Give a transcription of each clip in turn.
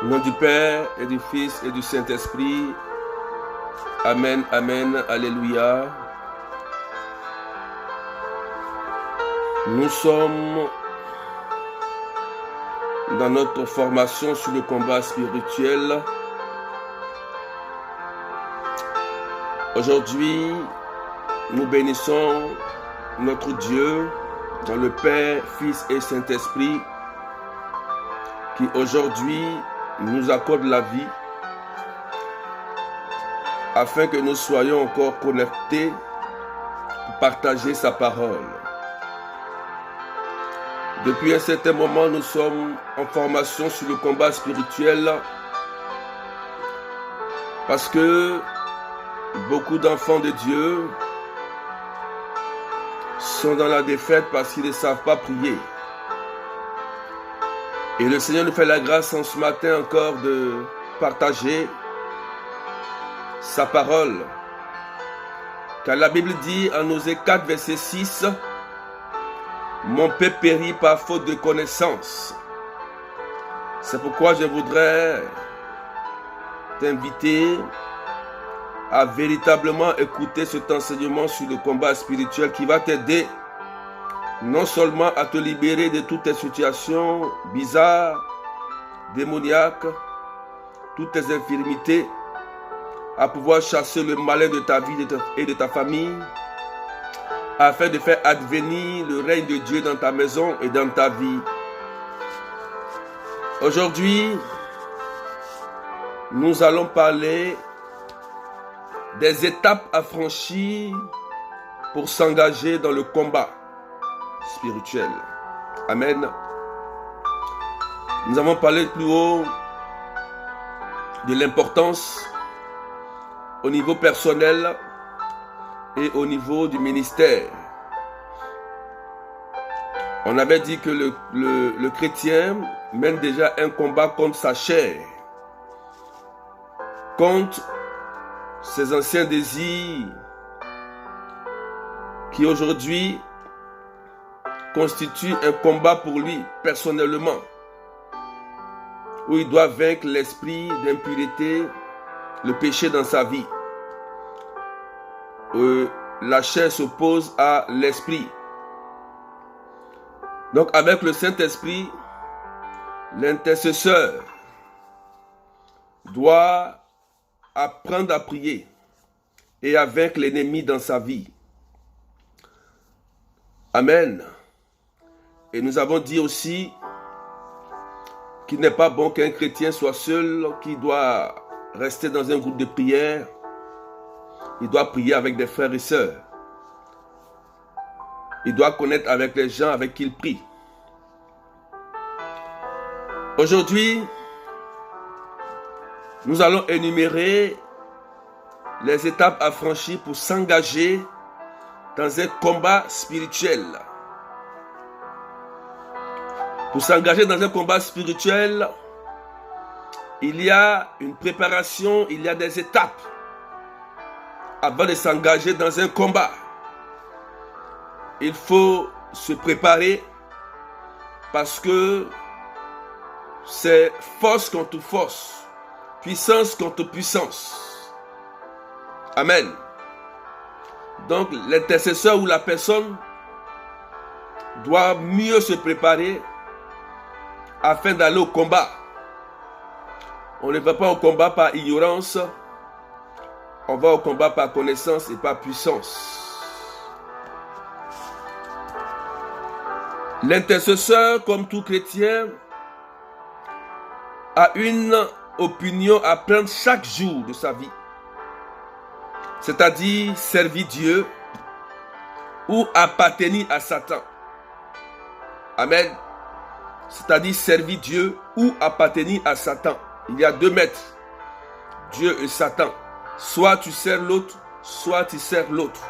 Au nom du Père et du Fils et du Saint-Esprit. Amen, amen, alléluia. Nous sommes dans notre formation sur le combat spirituel. Aujourd'hui, nous bénissons notre Dieu dans le Père, Fils et Saint-Esprit qui aujourd'hui nous accorde la vie afin que nous soyons encore connectés pour partager sa parole. Depuis un certain moment, nous sommes en formation sur le combat spirituel parce que beaucoup d'enfants de Dieu sont dans la défaite parce qu'ils ne savent pas prier. Et le Seigneur nous fait la grâce en ce matin encore de partager sa parole. Car la Bible dit en Osée 4, verset 6, « Mon peuple périt par faute de connaissance. » C'est pourquoi je voudrais t'inviter à véritablement écouter cet enseignement sur le combat spirituel qui va t'aider non seulement à te libérer de toutes tes situations bizarres, démoniaques, toutes tes infirmités, à pouvoir chasser le malin de ta vie et de ta famille, afin de faire advenir le règne de Dieu dans ta maison et dans ta vie. Aujourd'hui, nous allons parler des étapes à franchir pour s'engager dans le combat spirituel. Amen. Nous avons parlé plus haut de l'importance au niveau personnel et au niveau du ministère. On avait dit que le chrétien mène déjà un combat contre sa chair, contre ses anciens désirs qui aujourd'hui constituent un combat pour lui personnellement, où il doit vaincre l'esprit d'impureté, le péché dans sa vie. La chair s'oppose à l'esprit. Donc avec le Saint-Esprit, l'intercesseur doit apprendre à prier et à vaincre l'ennemi dans sa vie. Amen. Et nous avons dit aussi qu'il n'est pas bon qu'un chrétien soit seul, qu'il doit rester dans un groupe de prière. Il doit prier avec des frères et sœurs. Il doit connaître avec les gens avec qui il prie. Aujourd'hui, nous allons énumérer les étapes à franchir pour s'engager dans un combat spirituel. Pour s'engager dans un combat spirituel, il y a une préparation, il y a des étapes avant de s'engager dans un combat. Il faut se préparer parce que c'est force contre force, puissance contre puissance. Amen. Donc l'intercesseur ou la personne doit mieux se préparer afin d'aller au combat. On ne va pas au combat par ignorance, on va au combat par connaissance et par puissance. L'intercesseur, comme tout chrétien, a une opinion à prendre chaque jour de sa vie. C'est-à-dire servir Dieu ou appartenir à Satan. Amen. C'est-à-dire servir Dieu ou appartenir à Satan. Il y a deux maîtres, Dieu et Satan. Soit tu sers l'autre, soit tu sers l'autre.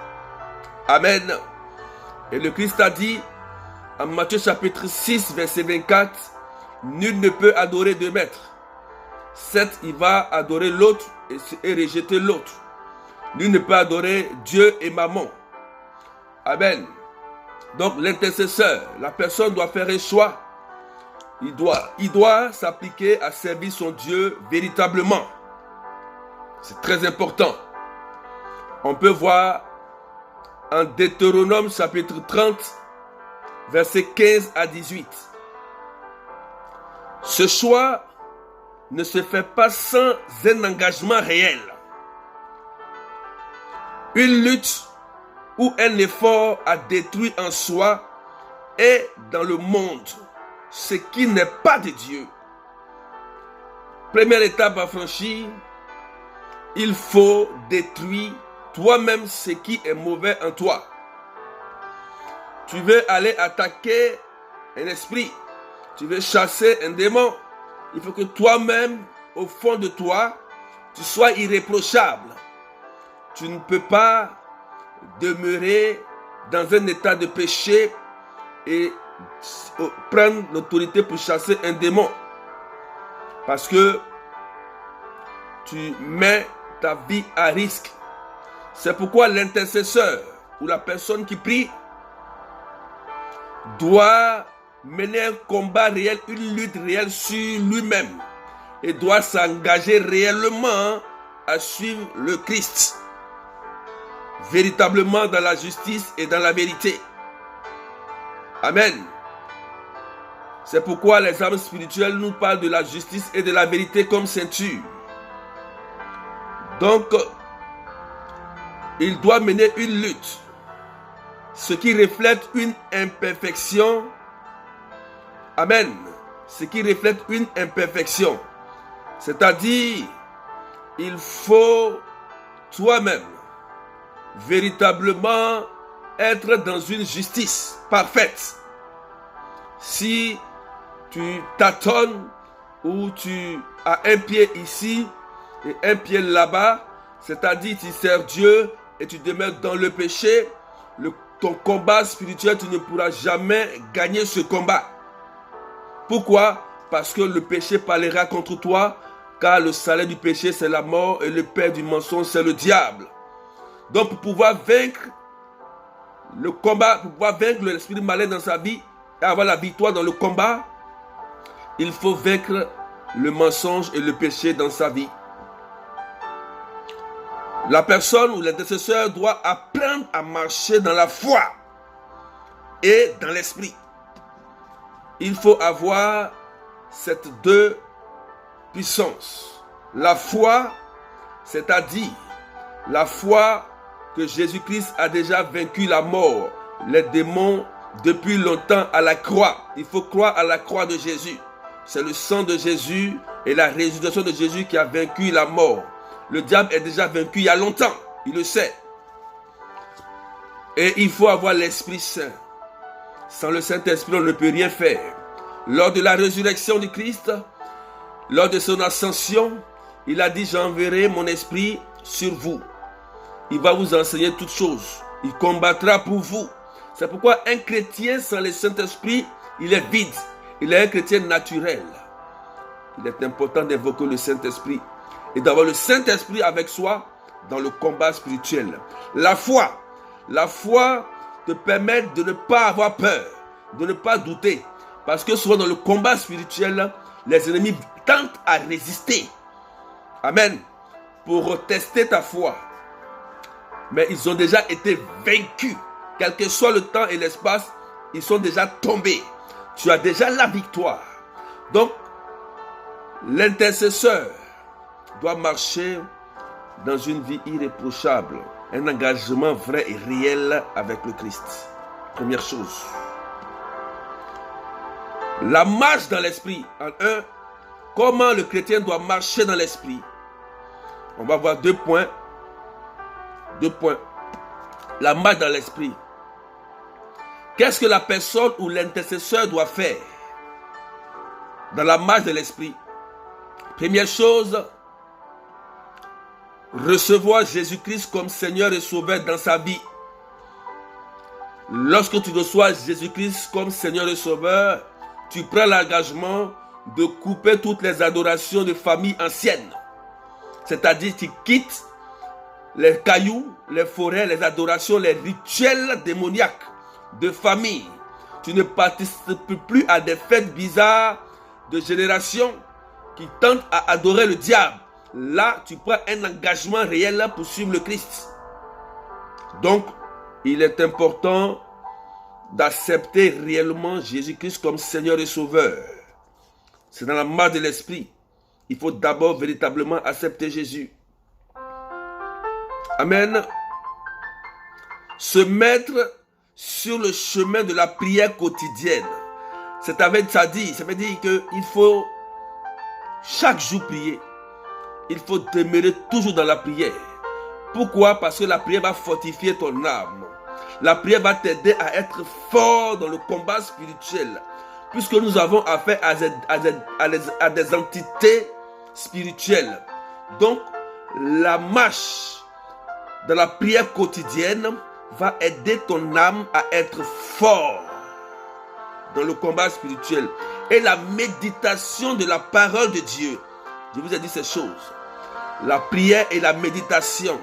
Amen. Et le Christ a dit en Matthieu chapitre 6, verset 24, nul ne peut adorer deux maîtres. Certes, il va adorer l'autre et rejeter l'autre. Nul ne peut adorer Dieu et Mammon. Amen. Donc l'intercesseur, la personne doit faire un choix Il doit s'appliquer à servir son Dieu véritablement. C'est très important. On peut voir en Deutéronome chapitre 30, versets 15 à 18. Ce choix ne se fait pas sans un engagement réel. Une lutte ou un effort à détruire en soi et dans le monde ce qui n'est pas de Dieu. Première étape à franchir, il faut détruire toi-même ce qui est mauvais en toi. Tu veux aller attaquer un esprit, tu veux chasser un démon, il faut que toi-même, au fond de toi, tu sois irréprochable. Tu ne peux pas demeurer dans un état de péché et prendre l'autorité pour chasser un démon. Parce que tu mets ta vie à risque. C'est pourquoi l'intercesseur ou la personne qui prie doit mener un combat réel, une lutte réelle sur lui-même et doit s'engager réellement à suivre le Christ, véritablement dans la justice et dans la vérité. Amen. C'est pourquoi les armes spirituelles nous parlent de la justice et de la vérité comme ceinture. Donc, il doit mener une lutte, ce qui reflète une imperfection. Amen. Ce qui reflète une imperfection. C'est-à-dire, il faut toi-même véritablement être dans une justice parfaite. Si tu tâtonnes ou tu as un pied ici et un pied là-bas, c'est-à-dire tu sers Dieu et tu demeures dans le péché, ton combat spirituel, tu ne pourras jamais gagner ce combat. Pourquoi? Parce que le péché parlera contre toi, car le salaire du péché c'est la mort et le père du mensonge c'est le diable. Donc pour pouvoir vaincre le combat, pour pouvoir vaincre l'esprit malin dans sa vie et avoir la victoire dans le combat, il faut vaincre le mensonge et le péché dans sa vie. La personne ou l'intercesseur doit apprendre à marcher dans la foi et dans l'esprit. Il faut avoir ces deux puissances. La foi, c'est-à-dire la foi que Jésus-Christ a déjà vaincu la mort, les démons depuis longtemps à la croix. Il faut croire à la croix de Jésus. C'est le sang de Jésus et la résurrection de Jésus qui a vaincu la mort. Le diable est déjà vaincu il y a longtemps, il le sait. Et il faut avoir l'Esprit Saint. Sans le Saint-Esprit, on ne peut rien faire. Lors de la résurrection du Christ, lors de son ascension, il a dit: j'enverrai mon esprit sur vous. Il va vous enseigner toutes choses. Il combattra pour vous. C'est pourquoi un chrétien sans le Saint-Esprit, il est vide. Il est un chrétien naturel. Il est important d'invoquer le Saint-Esprit et d'avoir le Saint-Esprit avec soi dans le combat spirituel. La foi te permet de ne pas avoir peur, de ne pas douter. Parce que souvent dans le combat spirituel, les ennemis tentent à résister. Amen. Pour tester ta foi. Mais ils ont déjà été vaincus. Quel que soit le temps et l'espace, ils sont déjà tombés. Tu as déjà la victoire. Donc, l'intercesseur doit marcher dans une vie irréprochable. Un engagement vrai et réel avec le Christ. Première chose. La marche dans l'esprit. En un, comment le chrétien doit marcher dans l'esprit. On va voir 2 points. 2 points. La marche dans l'esprit. Qu'est-ce que la personne ou l'intercesseur doit faire dans la marche de l'esprit? Première chose, recevoir Jésus-Christ comme Seigneur et Sauveur dans sa vie. Lorsque tu reçois Jésus-Christ comme Seigneur et Sauveur, tu prends l'engagement de couper toutes les adorations de famille anciennes. C'est-à-dire tu quittes les cailloux, les forêts, les adorations, les rituels démoniaques de famille. Tu ne participes plus à des fêtes bizarres de génération qui tentent à adorer le diable, là, tu prends un engagement réel pour suivre le Christ. Donc, il est important d'accepter réellement Jésus-Christ comme Seigneur et Sauveur. C'est dans la marche de l'Esprit. Il faut d'abord véritablement accepter Jésus. Amen. Se mettre sur le chemin de la prière quotidienne. Ça veut dire qu'il faut chaque jour prier. Il faut demeurer toujours dans la prière. Pourquoi? Parce que la prière va fortifier ton âme. La prière va t'aider à être fort dans le combat spirituel. Puisque nous avons affaire à des entités spirituelles. Donc, la marche dans la prière quotidienne va aider ton âme à être fort dans le combat spirituel. Et la méditation de la parole de Dieu. Je vous ai dit ces choses. La prière et la méditation.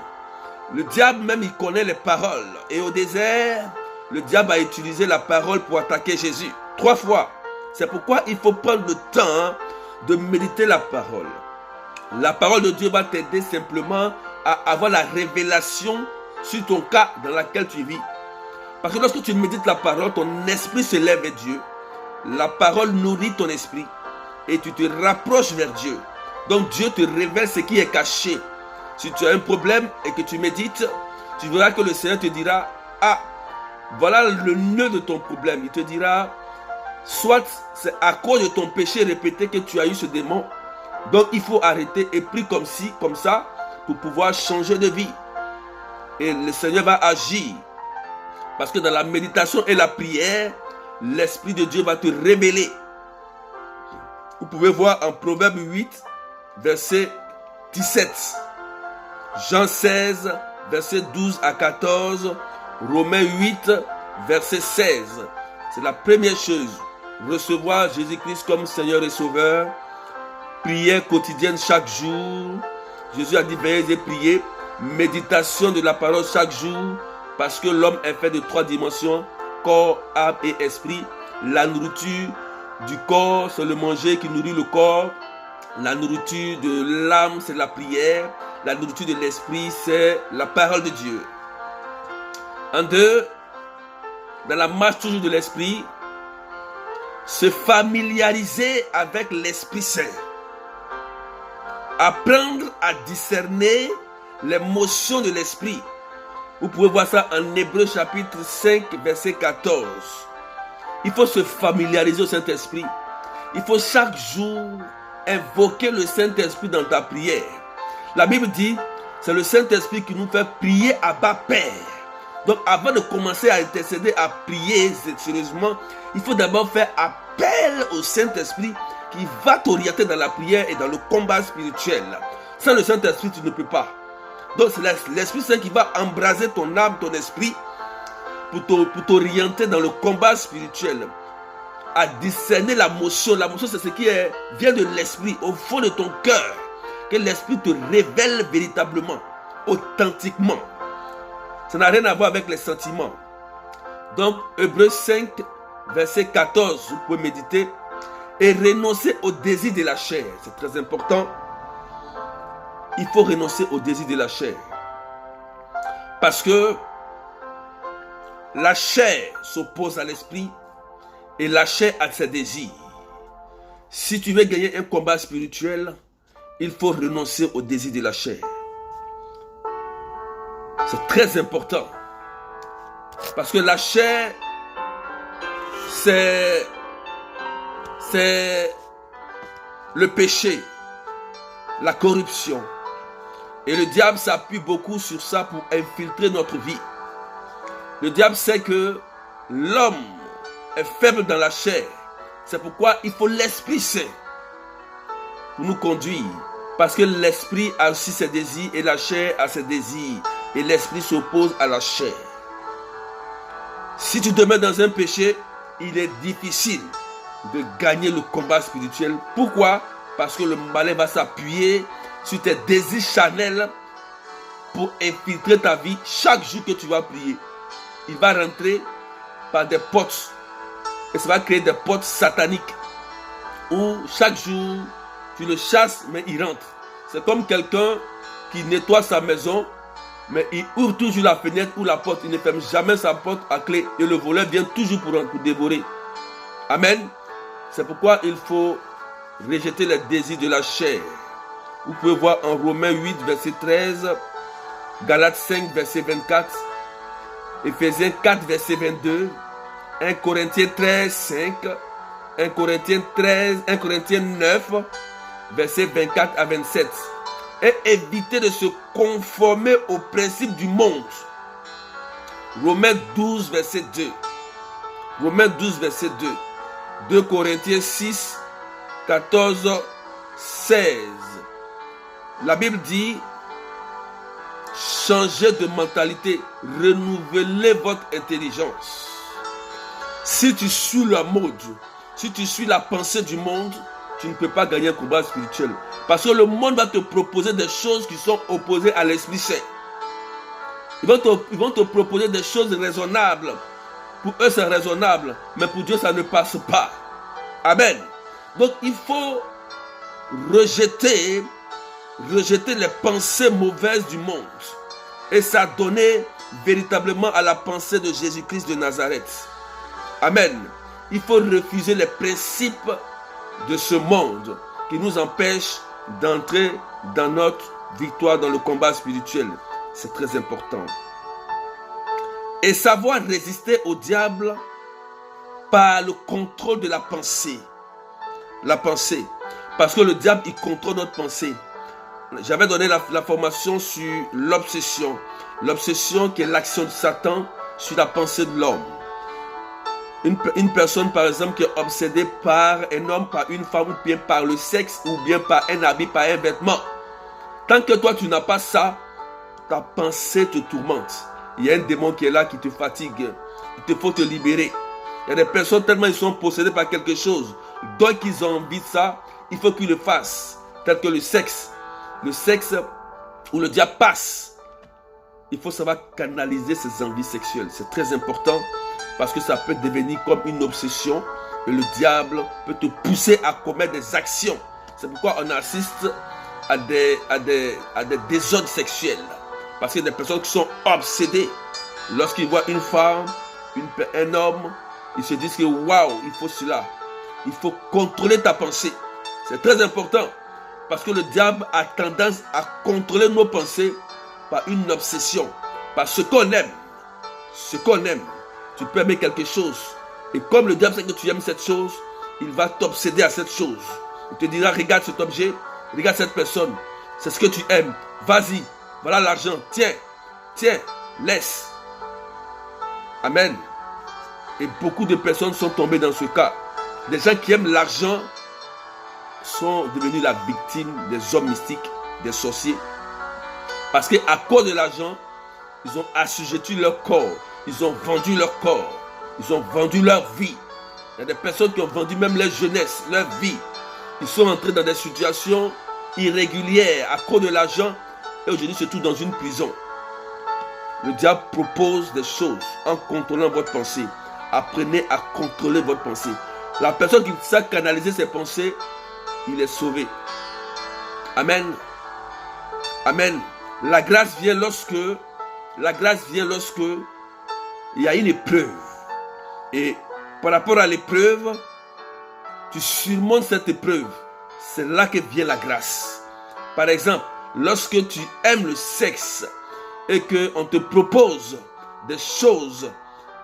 Le diable même, il connaît les paroles. Et au désert, le diable a utilisé la parole pour attaquer Jésus. 3 fois. C'est pourquoi il faut prendre le temps de méditer la parole. La parole de Dieu va t'aider simplement à avoir la révélation sur ton cas dans lequel tu vis. Parce que lorsque tu médites la parole, ton esprit se lève vers Dieu. La parole nourrit ton esprit et tu te rapproches vers Dieu. Donc Dieu te révèle ce qui est caché. Si tu as un problème et que tu médites, tu verras que le Seigneur te dira, ah, voilà le nœud de ton problème. Il te dira, soit c'est à cause de ton péché répété que tu as eu ce démon. Donc il faut arrêter et prier comme ci, comme ça, pour pouvoir changer de vie. Et le Seigneur va agir. Parce que dans la méditation et la prière, l'Esprit de Dieu va te révéler. Vous pouvez voir en Proverbe 8, verset 17. Jean 16, verset 12 à 14. Romains 8, verset 16. C'est la première chose. Recevoir Jésus-Christ comme Seigneur et Sauveur. Prière quotidienne chaque jour. Jésus a dit veillez et priez. Méditation de la parole chaque jour. Parce que l'homme est fait de 3 dimensions. Corps, âme et esprit. La nourriture du corps, c'est le manger qui nourrit le corps. La nourriture de l'âme, c'est la prière. La nourriture de l'esprit, c'est la parole de Dieu. En 2, dans la marche toujours de l'esprit, se familiariser avec l'Esprit Saint. Apprendre à discerner les motions de l'esprit. Vous pouvez voir ça en Hébreux chapitre 5, verset 14. Il faut se familiariser au Saint-Esprit. Il faut chaque jour invoquer le Saint-Esprit dans ta prière. La Bible dit, c'est le Saint-Esprit qui nous fait prier à bas Père. Donc avant de commencer à intercéder, à prier sérieusement, il faut d'abord faire appel au Saint-Esprit qui va t'orienter dans la prière et dans le combat spirituel. Sans le Saint-Esprit, tu ne peux pas. Donc c'est l'Esprit Saint qui va embraser ton âme, ton esprit, pour t'orienter dans le combat spirituel. À discerner la motion. La motion, c'est ce qui vient de l'esprit, au fond de ton cœur. Que l'esprit te révèle véritablement, authentiquement. Ça n'a rien à voir avec les sentiments. Donc, Hébreux 5, verset 14, vous pouvez méditer. Et renoncer au désir de la chair. C'est très important. Il faut renoncer au désir de la chair. Parce que la chair s'oppose à l'esprit et la chair a ses désirs. Si tu veux gagner un combat spirituel, il faut renoncer au désir de la chair. C'est très important. Parce que la chair, c'est le péché, la corruption. Et le diable s'appuie beaucoup sur ça pour infiltrer notre vie. Le diable sait que l'homme est faible dans la chair. C'est pourquoi il faut l'Esprit Saint pour nous conduire. Parce que l'esprit a aussi ses désirs et la chair a ses désirs. Et l'esprit s'oppose à la chair. Si tu te mets dans un péché, il est difficile de gagner le combat spirituel. Pourquoi? Parce que le malin va s'appuyer sur tes désirs charnels pour infiltrer ta vie chaque jour que tu vas prier. Il va rentrer par des portes et ça va créer des portes sataniques où chaque jour, tu le chasses, mais il rentre. C'est comme quelqu'un qui nettoie sa maison, mais il ouvre toujours la fenêtre ou la porte. Il ne ferme jamais sa porte à clé. Et le voleur vient toujours pour dévorer. Amen. C'est pourquoi il faut rejeter les désirs de la chair. Vous pouvez voir en Romains 8, verset 13, Galates 5, verset 24, Éphésiens 4, verset 22, 1 Corinthiens 13, 5, 1 Corinthiens 9, verset 24 à 27. Et éviter de se conformer aux principes du monde. Romains 12, verset 2. Romains 12, verset 2. 2 Corinthiens 6, 14, 16. La Bible dit, changez de mentalité, renouvelez votre intelligence. Si tu suis la mode, si tu suis la pensée du monde, tu ne peux pas gagner un combat spirituel. Parce que le monde va te proposer des choses qui sont opposées à l'Esprit Saint. Ils vont te proposer des choses raisonnables. Pour eux, c'est raisonnable. Mais pour Dieu, ça ne passe pas. Amen. Donc, il faut rejeter les pensées mauvaises du monde. Et s'adonner véritablement à la pensée de Jésus-Christ de Nazareth. Amen. Il faut refuser les principes de ce monde qui nous empêchent d'entrer dans notre victoire dans le combat spirituel. C'est très important. Et savoir résister au diable par le contrôle de la pensée. La pensée. Parce que le diable, il contrôle notre pensée. J'avais donné la formation sur l'obsession. L'obsession qui est l'action de Satan sur la pensée de l'homme. Une personne, par exemple, qui est obsédée par un homme, par une femme, ou bien par le sexe, ou bien par un habit, par un vêtement. Tant que toi, tu n'as pas ça, ta pensée te tourmente. Il y a un démon qui est là, qui te fatigue. Il te faut te libérer. Il y a des personnes tellement ils sont possédés par quelque chose. Donc ils ont envie de ça, il faut qu'ils le fassent. Tel que le sexe où le diable passe. Il faut savoir canaliser ses envies sexuelles. C'est très important parce que ça peut devenir comme une obsession. Et le diable peut te pousser à commettre des actions. C'est pourquoi on assiste à des désordres sexuels. Parce qu'il y a des personnes qui sont obsédées. Lorsqu'ils voient une femme, un homme, ils se disent que waouh, il faut cela. Il faut contrôler ta pensée. C'est très important. Parce que le diable a tendance à contrôler nos pensées par une obsession. Par ce qu'on aime. Ce qu'on aime. Tu peux aimer quelque chose. Et comme le diable sait que tu aimes cette chose, il va t'obséder à cette chose. Il te dira, regarde cet objet, regarde cette personne. C'est ce que tu aimes. Vas-y, voilà l'argent. Tiens, laisse. Amen. Et beaucoup de personnes sont tombées dans ce cas. Des gens qui aiment l'argent sont devenus la victime des hommes mystiques, des sorciers. Parce qu'à cause de l'argent, ils ont assujetti leur corps. Ils ont vendu leur corps. Ils ont vendu leur vie. Il y a des personnes qui ont vendu même leur jeunesse, leur vie. Ils sont entrés dans des situations irrégulières à cause de l'argent. Et aujourd'hui, se trouvent dans une prison. Le diable propose des choses en contrôlant votre pensée. Apprenez à contrôler votre pensée. La personne qui sait canaliser ses pensées, il est sauvé. Amen. Amen. La grâce vient lorsque il y a une épreuve. Et par rapport à l'épreuve, tu surmontes cette épreuve. C'est là que vient la grâce. Par exemple, lorsque tu aimes le sexe et qu'on te propose des choses,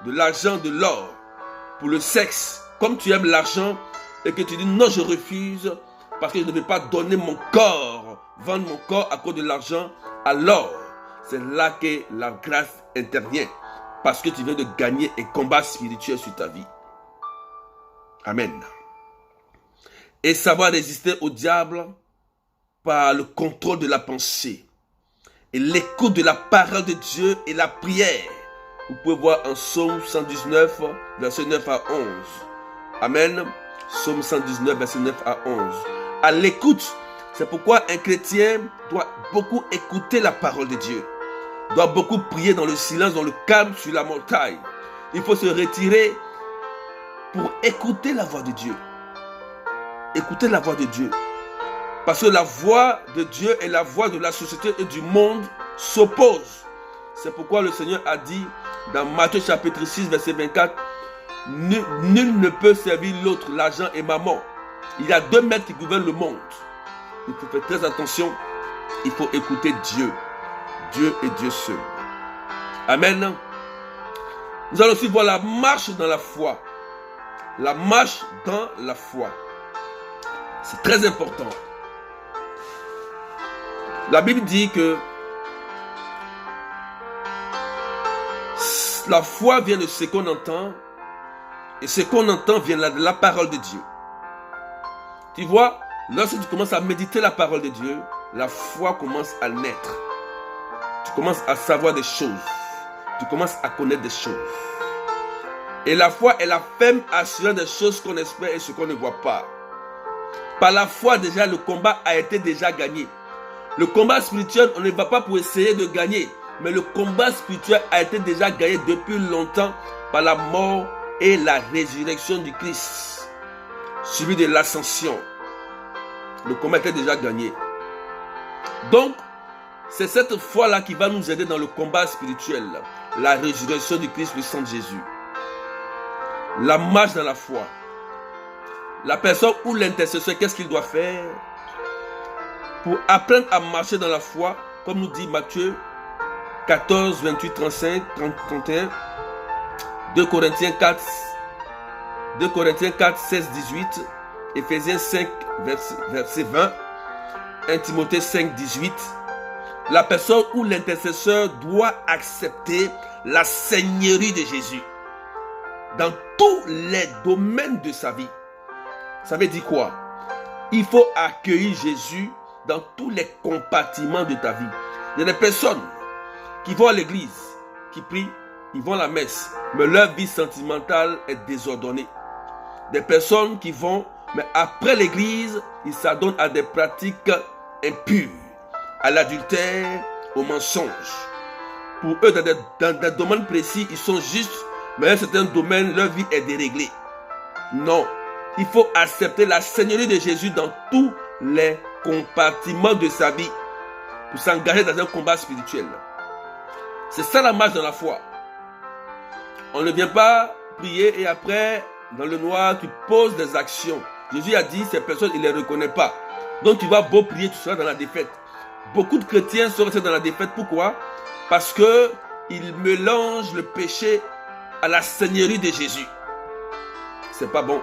de l'argent, de l'or, pour le sexe, comme tu aimes l'argent et que tu dis non, je refuse parce que je ne vais pas donner mon corps, vendre mon corps à cause de l'argent, alors c'est là que la grâce intervient parce que tu viens de gagner un combat spirituel sur ta vie. Amen. Et savoir résister au diable par le contrôle de la pensée et l'écoute de la parole de Dieu et la prière. Vous pouvez voir en Psaume 119, verset 9 à 11. Amen. Psaume 119, verset 9 à 11. À l'écoute, c'est pourquoi un chrétien doit beaucoup écouter la parole de Dieu. Doit beaucoup prier dans le silence, dans le calme sur la montagne. Il faut se retirer pour écouter la voix de Dieu. Écoutez la voix de Dieu. Parce que la voix de Dieu et la voix de la société et du monde s'opposent. C'est pourquoi le Seigneur a dit dans Matthieu chapitre 6, verset 24, nul ne peut servir l'autre, l'argent et maman. Il y a deux maîtres qui gouvernent le monde. Il faut faire très attention. Il faut écouter Dieu. Dieu et Dieu seul. Amen. Nous allons aussi voir la marche dans la foi. La marche dans la foi. C'est très important. La Bible dit que la foi vient de ce qu'on entend et ce qu'on entend vient de la parole de Dieu. Tu vois, lorsque tu commences à méditer la parole de Dieu, la foi commence à naître. Tu commences à savoir des choses. Tu commences à connaître des choses. Et la foi est la ferme assurance des choses qu'on espère et ce qu'on ne voit pas. Par la foi, déjà, le combat a été déjà gagné. Le combat spirituel, on ne va pas pour essayer de gagner. Mais le combat spirituel a été déjà gagné depuis longtemps par la mort et la résurrection du Christ, suivi de l'ascension. Le combat était déjà gagné. Donc, c'est cette foi-là qui va nous aider dans le combat spirituel. La résurrection du Christ, le sang de Jésus. La marche dans la foi. La personne ou l'intercesseur, qu'est-ce qu'il doit faire? Pour apprendre à marcher dans la foi, comme nous dit Matthieu 14, 28, 35, 30, 31, 2 Corinthiens 4, 16, 18, Éphésiens 5, verset 20, 1 Timothée 5, 18. La personne ou l'intercesseur doit accepter la seigneurie de Jésus dans tous les domaines de sa vie. Ça veut dire quoi? Il faut accueillir Jésus dans tous les compartiments de ta vie. Il y a des personnes qui vont à l'église, qui prient, ils vont à la messe, mais leur vie sentimentale est désordonnée. Des personnes qui vont, mais après l'église, ils s'adonnent à des pratiques impures, à l'adultère, au mensonge. Pour eux, dans des domaines précis, ils sont justes, mais dans certains domaines, leur vie est déréglée. Non, il faut accepter la seigneurie de Jésus dans tous les compartiments de sa vie pour s'engager dans un combat spirituel. C'est ça la marche dans la foi. On ne vient pas prier et après, dans le noir, tu poses des actions. Jésus a dit, ces personnes, il ne les reconnaît pas. Donc tu vas beau prier, tu seras dans la défaite. Beaucoup de chrétiens sont restés dans la défaite. Pourquoi? Parce qu'ils mélangent le péché à la seigneurie de Jésus. C'est pas bon.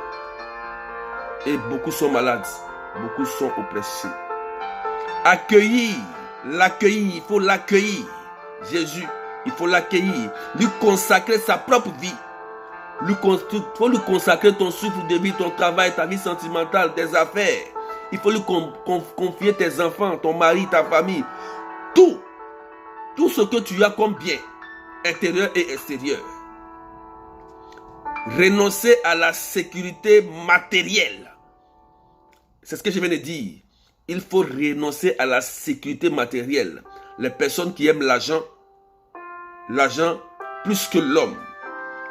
Et beaucoup sont malades. Beaucoup sont oppressés. Accueillir. L'accueillir. Il faut l'accueillir. Jésus. Il faut l'accueillir. Lui consacrer sa propre vie. Il faut lui consacrer ton souffle de vie, ton travail, ta vie sentimentale, tes affaires. Il faut lui confier tes enfants, ton mari, ta famille. Tout ce que tu as comme bien, intérieur et extérieur. Renoncer à la sécurité matérielle. C'est ce que je viens de dire. Il faut renoncer à la sécurité matérielle. Les personnes qui aiment l'argent plus que l'homme.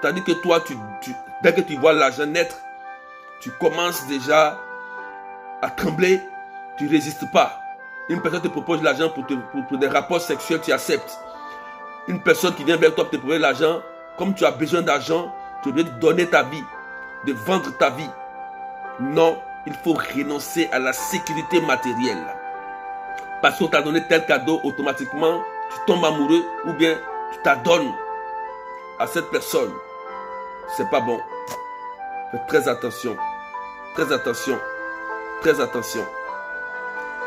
C'est-à-dire que toi, dès que tu vois l'argent naître, tu commences déjà à trembler, tu ne résistes pas. Une personne te propose l'argent pour des rapports sexuels, tu acceptes. Une personne qui vient vers toi pour te proposer l'argent, comme tu as besoin d'argent, tu veux donner ta vie, de vendre ta vie. Non, il faut renoncer à la sécurité matérielle. Parce qu'on t'a donné tel cadeau, automatiquement, tu tombes amoureux ou bien tu t'adonnes à cette personne. C'est pas bon. Faites très attention. Très attention. Très attention.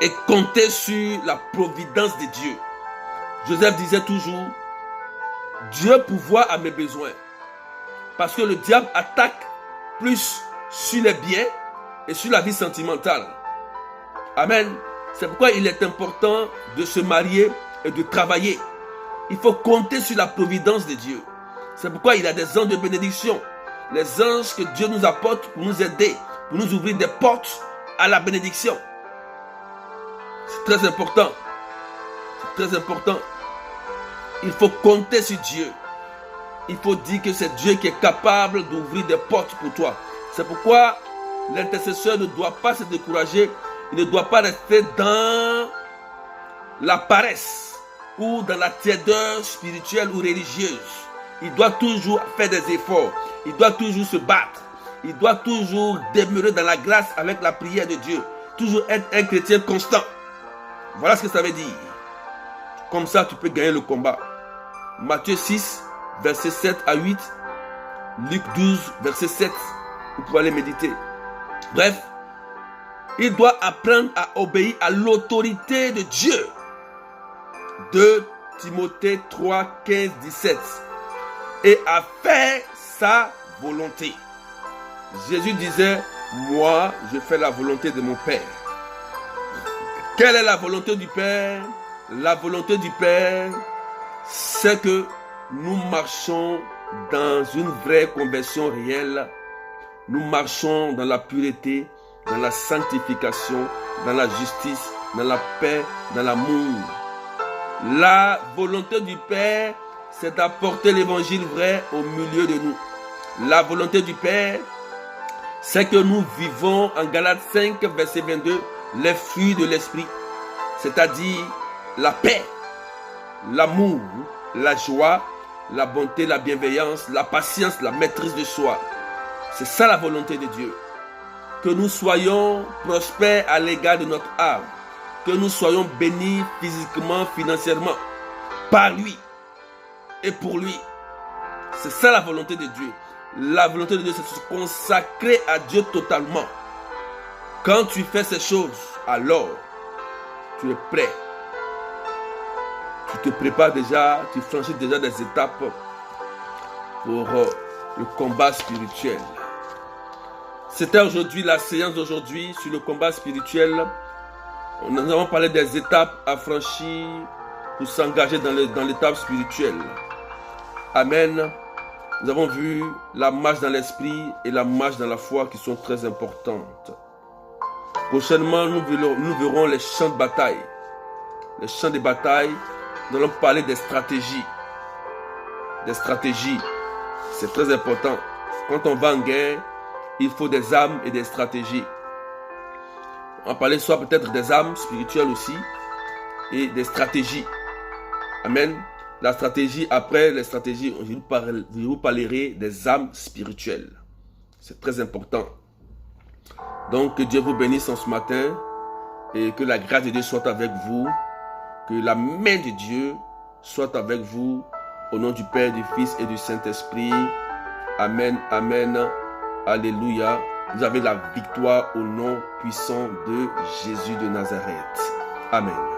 Et comptez sur la providence de Dieu. Joseph disait toujours, Dieu pourvoit à mes besoins. Parce que le diable attaque plus sur les biens et sur la vie sentimentale. Amen. C'est pourquoi il est important de se marier et de travailler. Il faut compter sur la providence de Dieu. C'est pourquoi il y a des anges de bénédiction. Les anges que Dieu nous apporte pour nous aider, pour nous ouvrir des portes à la bénédiction. C'est très important. C'est très important. Il faut compter sur Dieu. Il faut dire que c'est Dieu qui est capable d'ouvrir des portes pour toi. C'est pourquoi l'intercesseur ne doit pas se décourager. Il ne doit pas rester dans la paresse ou dans la tiédeur spirituelle ou religieuse. Il doit toujours faire des efforts. Il doit toujours se battre. Il doit toujours demeurer dans la grâce avec la prière de Dieu. Toujours être un chrétien constant. Voilà ce que ça veut dire. Comme ça, tu peux gagner le combat. Matthieu 6, versets 7 à 8. Luc 12, verset 7. Vous pouvez aller méditer. Bref, il doit apprendre à obéir à l'autorité de Dieu. 2 Timothée 3, 15, 17. Et à faire sa volonté. Jésus disait, moi, je fais la volonté de mon Père. Quelle est la volonté du Père? La volonté du Père, c'est que nous marchons dans une vraie conversion réelle. Nous marchons dans la pureté, dans la sanctification, dans la justice, dans la paix, dans l'amour. La volonté du Père, c'est d'apporter l'évangile vrai au milieu de nous. La volonté du Père, c'est que nous vivons en Galates 5, verset 22, les fruits de l'esprit, c'est-à-dire la paix, l'amour, la joie, la bonté, la bienveillance, la patience, la maîtrise de soi. C'est ça la volonté de Dieu. Que nous soyons prospères à l'égard de notre âme, que nous soyons bénis physiquement, financièrement, par lui et pour lui. C'est ça la volonté de Dieu. La volonté de Dieu, c'est de se consacrer à Dieu totalement. Quand tu fais ces choses, alors tu es prêt. Tu te prépares déjà, tu franchis déjà des étapes pour le combat spirituel. C'était aujourd'hui la séance d'aujourd'hui sur le combat spirituel. Nous avons parlé des étapes à franchir pour s'engager dans l'étape spirituelle. Amen. Nous avons vu la marche dans l'esprit et la marche dans la foi qui sont très importantes. Prochainement, nous verrons les champs de bataille. Les champs de bataille, nous allons parler des stratégies. Des stratégies, c'est très important. Quand on va en guerre, il faut des armes et des stratégies. On va parler soit peut-être des armes spirituelles aussi et des stratégies. Amen. La stratégie, après les stratégies, je vous parlerai des armes spirituelles. C'est très important. Donc, que Dieu vous bénisse en ce matin et que la grâce de Dieu soit avec vous. Que la main de Dieu soit avec vous. Au nom du Père, du Fils et du Saint-Esprit. Amen, amen. Alléluia. Vous avez la victoire au nom puissant de Jésus de Nazareth. Amen.